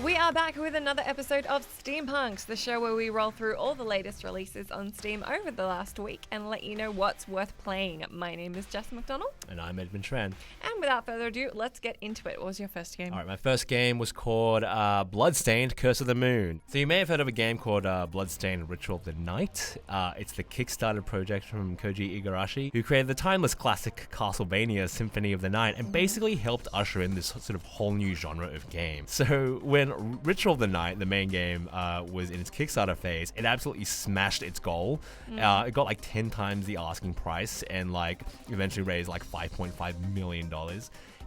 We are back with another episode of Steampunks, the show where we roll through all the latest releases on Steam over the last week and let you know what's worth playing. My name is Jess McDonald. And I'm Edmund Tran. And without further ado, let's get into it. What was your first game? All right, my first game was called Bloodstained, Curse of the Moon. So you may have heard of a game called Bloodstained, Ritual of the Night. It's the Kickstarter project from Koji Igarashi, who created the timeless classic Castlevania Symphony of the Night and basically helped usher in this sort of whole new genre of game. So when Ritual of the Night, the main game, was in its Kickstarter phase, it absolutely smashed its goal. It got like 10 times the asking price and like eventually raised like $5.5 million.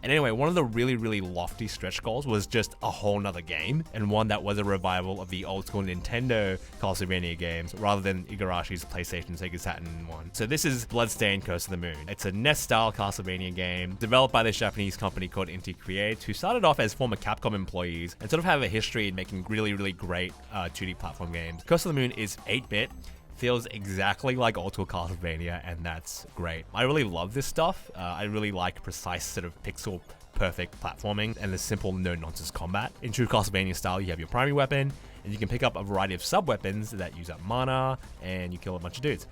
And anyway, one of the really, really lofty stretch goals was just a whole nother game, and one that was a revival of the old school Nintendo Castlevania games rather than Igarashi's PlayStation Sega Saturn one. So this is Bloodstained Curse of the Moon. It's a NES-style Castlevania game developed by this Japanese company called Inti Create, who started off as former Capcom employees and sort of have a history in making really, really great 2D platform games. Curse of the Moon is 8-bit. Feels exactly like old school Castlevania, and that's great. I really love this stuff. I really like precise sort of pixel perfect platforming and the simple no-nonsense combat. In true Castlevania style, you have your primary weapon, and you can pick up a variety of sub-weapons that use up mana, and you kill a bunch of dudes.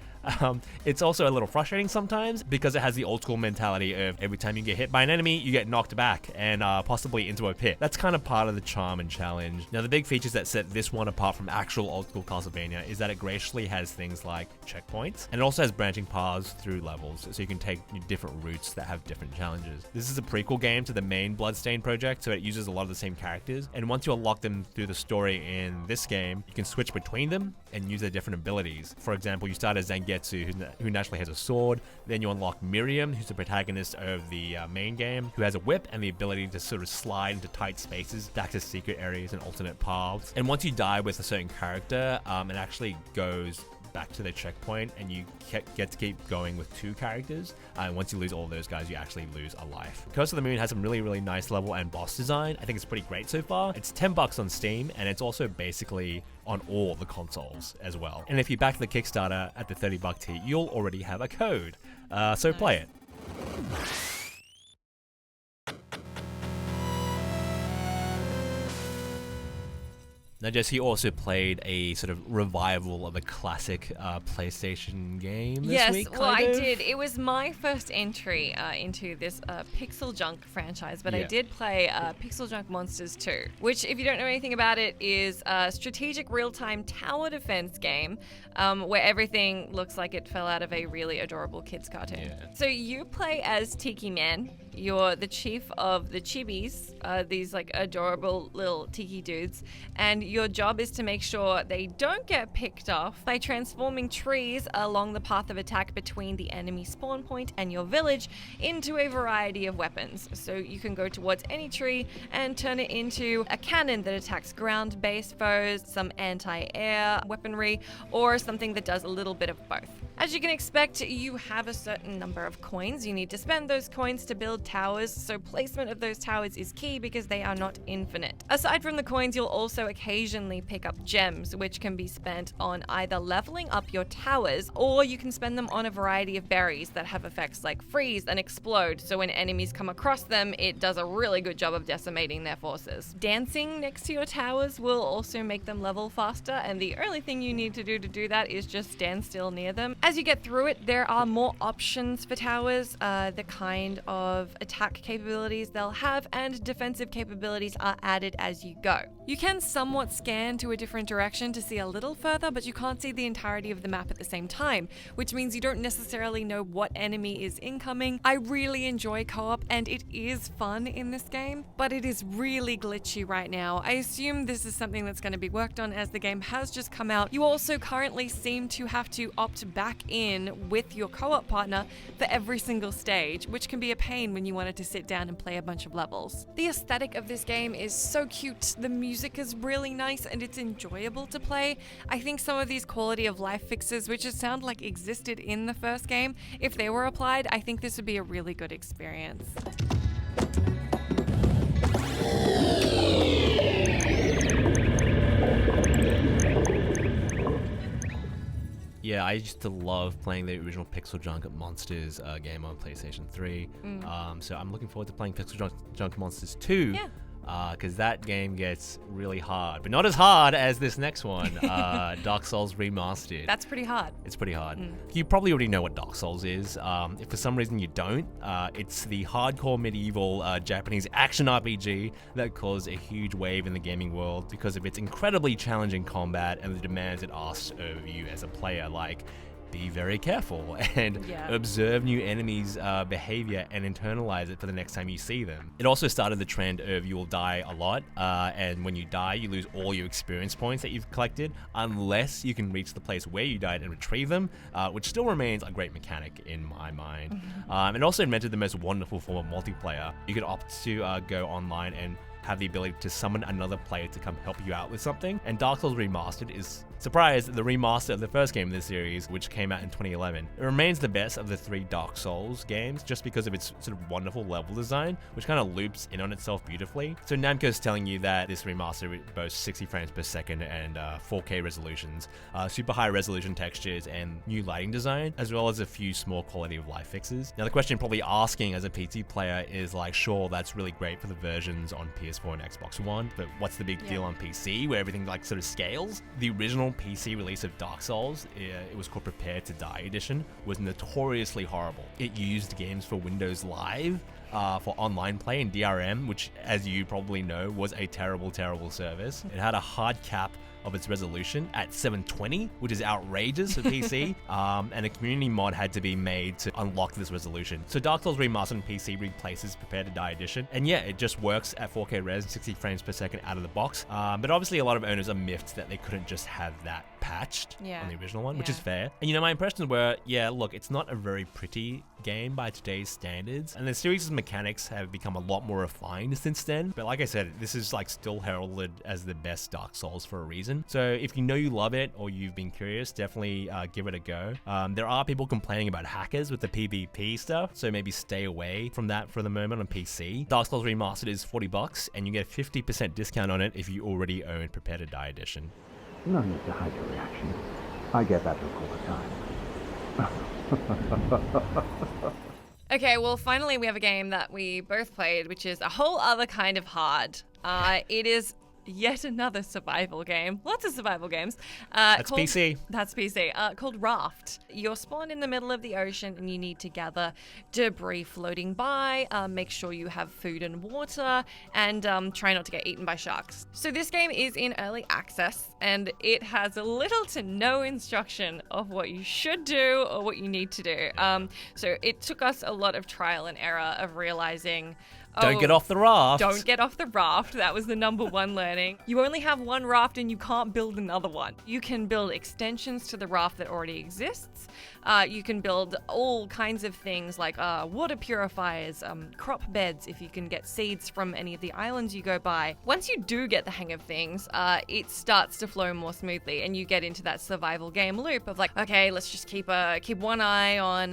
It's also a little frustrating sometimes because it has the old school mentality of every time you get hit by an enemy, you get knocked back and possibly into a pit. That's kind of part of the charm and challenge. Now, the big features that set this one apart from actual old school Castlevania is that it graciously has things like checkpoints, and it also has branching paths through levels, so you can take different routes that have different challenges. This is a prequel game to the main Bloodstained project, so it uses a lot of the same characters, and once you unlock them through the story in this game, you can switch between them and use their different abilities. For example, you start as Zangetsu, who naturally has a sword. Then you unlock Miriam, who's the protagonist of the main game, who has a whip and the ability to sort of slide into tight spaces, back to secret areas and alternate paths. And once you die with a certain character, it actually goes back to the checkpoint, and you get to keep going with 2 characters. And once you lose all of those guys, you actually lose a life. Curse of the Moon has some really, really nice level and boss design. I think it's pretty great so far. It's $10 on Steam, and it's also basically on all the consoles as well. And if you back the Kickstarter at the $30 tier, you'll already have a code. So play it. Now, Jess, you also played a sort of revival of a classic PlayStation game this week, Yes, well, I did. It was my first entry into this Pixeljunk franchise, but I did play Pixeljunk Monsters 2, which, if you don't know anything about it, is a strategic real-time tower defense game where everything looks like it fell out of a really adorable kids cartoon. Yeah. So you play as Tiki Man. You're the chief of the Chibis, these like adorable little tiki dudes, and your job is to make sure they don't get picked off by transforming trees along the path of attack between the enemy spawn point and your village into a variety of weapons. So you can go towards any tree and turn it into a cannon that attacks ground-based foes, some anti-air weaponry, or something that does a little bit of both. As you can expect, you have a certain number of coins. You need to spend those coins to build towers, so placement of those towers is key because they are not infinite. Aside from the coins, you'll also occasionally pick up gems, which can be spent on either leveling up your towers, or you can spend them on a variety of berries that have effects like freeze and explode, so when enemies come across them, it does a really good job of decimating their forces. Dancing next to your towers will also make them level faster, and the only thing you need to do that is just stand still near them. As you get through it, there are more options for towers, the kind of attack capabilities they'll have, and defensive capabilities are added as you go. You can somewhat scan to a different direction to see a little further, but you can't see the entirety of the map at the same time, which means you don't necessarily know what enemy is incoming. I really enjoy co-op, and it is fun in this game, but it is really glitchy right now. I assume this is something that's going to be worked on as the game has just come out. You also currently seem to have to opt back in with your co-op partner for every single stage, which can be a pain when you wanted to sit down and play a bunch of levels. The aesthetic of this game is so cute, the music is really nice, and it's enjoyable to play. I think some of these quality of life fixes, which just sound like existed in the first game, if they were applied, I think this would be a really good experience. Yeah, I used to love playing the original Pixeljunk Monsters game on PlayStation 3. So I'm looking forward to playing Pixeljunk Monsters 2. Yeah. because that game gets really hard, but not as hard as this next one, Dark Souls Remastered. That's pretty hard. It's pretty hard. You probably already know what Dark Souls is. If for some reason you don't, it's the hardcore medieval Japanese action RPG that caused a huge wave in the gaming world because of its incredibly challenging combat and the demands it asks of you as a player, like be very careful and observe new enemies' behavior and internalize it for the next time you see them. It also started the trend of you will die a lot, and when you die, you lose all your experience points that you've collected unless you can reach the place where you died and retrieve them, which still remains a great mechanic in my mind. It also invented the most wonderful form of multiplayer. You could opt to go online and have the ability to summon another player to come help you out with something. And Dark Souls Remastered is, surprise, the remaster of the first game in this series, which came out in 2011. It remains the best of the 3 Dark Souls games just because of its sort of wonderful level design, which kind of loops in on itself beautifully. So Namco's telling you that this remaster boasts 60 frames per second and 4K resolutions, super high resolution textures, and new lighting design, as well as a few small quality of life fixes. Now the question you're probably asking as a PC player is like, sure, that's really great for the versions on PS4 and Xbox One, but what's the big deal on PC where everything like sort of scales? The original PC release of Dark Souls, it was called Prepare to Die Edition, was notoriously horrible. It used games for Windows Live for online play and DRM, which, as you probably know, was a terrible, terrible service. It had a hard cap of its resolution at 720, which is outrageous for PC, and a community mod had to be made to unlock this resolution. So Dark Souls Remastered on PC replaces Prepare to Die Edition, and yeah, it just works at 4K res, 60 frames per second out of the box, but obviously a lot of owners are miffed that they couldn't just have that patched on the original one, which is fair. And you know, my impressions were, yeah, look, it's not a very pretty game by today's standards, and the series' mechanics have become a lot more refined since then, but like I said, this is like still heralded as the best Dark Souls for a reason. So if you know you love it or you've been curious, definitely give it a go. There are people complaining about hackers with the PvP stuff, so maybe stay away from that for the moment on PC. Dark Souls Remastered is $40 and you get a 50% discount on it if you already own Prepare to Die Edition. No need to hide your reaction. I get that look all the time. Okay, well, finally we have a game that we both played, which is a whole other kind of hard. It is yet another survival game. Lots of survival games. That's PC. That's PC. Called Raft. You're spawned in the middle of the ocean and you need to gather debris floating by, make sure you have food and water, and try not to get eaten by sharks. So this game is in early access and it has little to no instruction of what you should do or what you need to do. So it took us a lot of trial and error of realizing, don't get off the raft. Don't get off the raft. That was the number one learning. You only have one raft and you can't build another one. You can build extensions to the raft that already exists. You can build all kinds of things like water purifiers, crop beds if you can get seeds from any of the islands you go by. Once you do get the hang of things, it starts to flow more smoothly and you get into that survival game loop of like, okay, let's just keep one eye on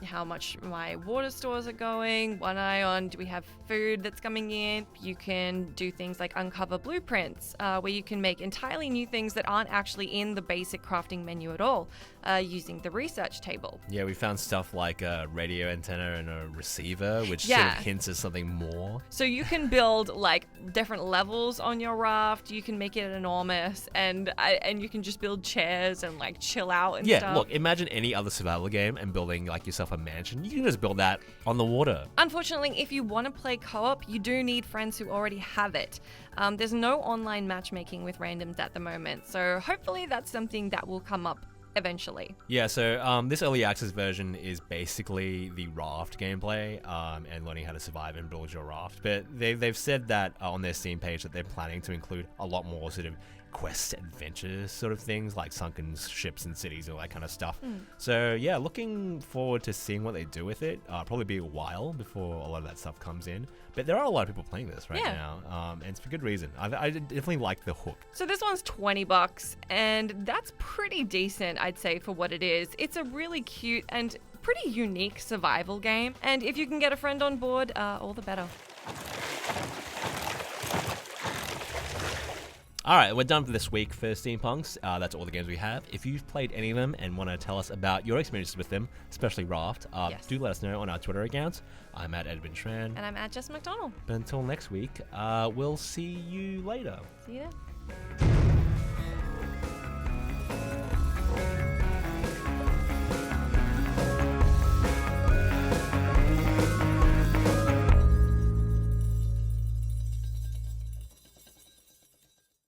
how much my water stores are going, one eye on do we have food that's coming in. You can do things like uncover blueprints, where you can make entirely new things that aren't actually in the basic crafting menu at all, using the research table. Yeah, we found stuff like a radio antenna and a receiver, which sort of hints at something more. So you can build like different levels on your raft. You can make it enormous, and you can just build chairs and like chill out and stuff. Yeah, look, imagine any other survival game and building like yourself a mansion. You can just build that on the water. Unfortunately, if you want to play co-op, you do need friends who already have it. There's no online matchmaking with randoms at the moment, so hopefully that's something that will come up eventually. Yeah, so this early access version is basically the raft gameplay and learning how to survive and build your raft. But they've said that on their Steam page that they're planning to include a lot more sort of quest adventure sort of things like sunken ships and cities, all that kind of stuff. So yeah, looking forward to seeing what they do with it. Probably be a while before a lot of that stuff comes in, but there are a lot of people playing this right now, and it's for good reason. I definitely like the hook. So this one's $20 and that's pretty decent, I'd say, for what it is. It's a really cute and pretty unique survival game, and if you can get a friend on board, all the better. All right, we're done for this week for Steampunks. That's all the games we have. If you've played any of them and want to tell us about your experiences with them, especially Raft, do let us know on our Twitter accounts. I'm at Edwin Tran. And I'm at Jess McDonald. But until next week, we'll see you later. See you then.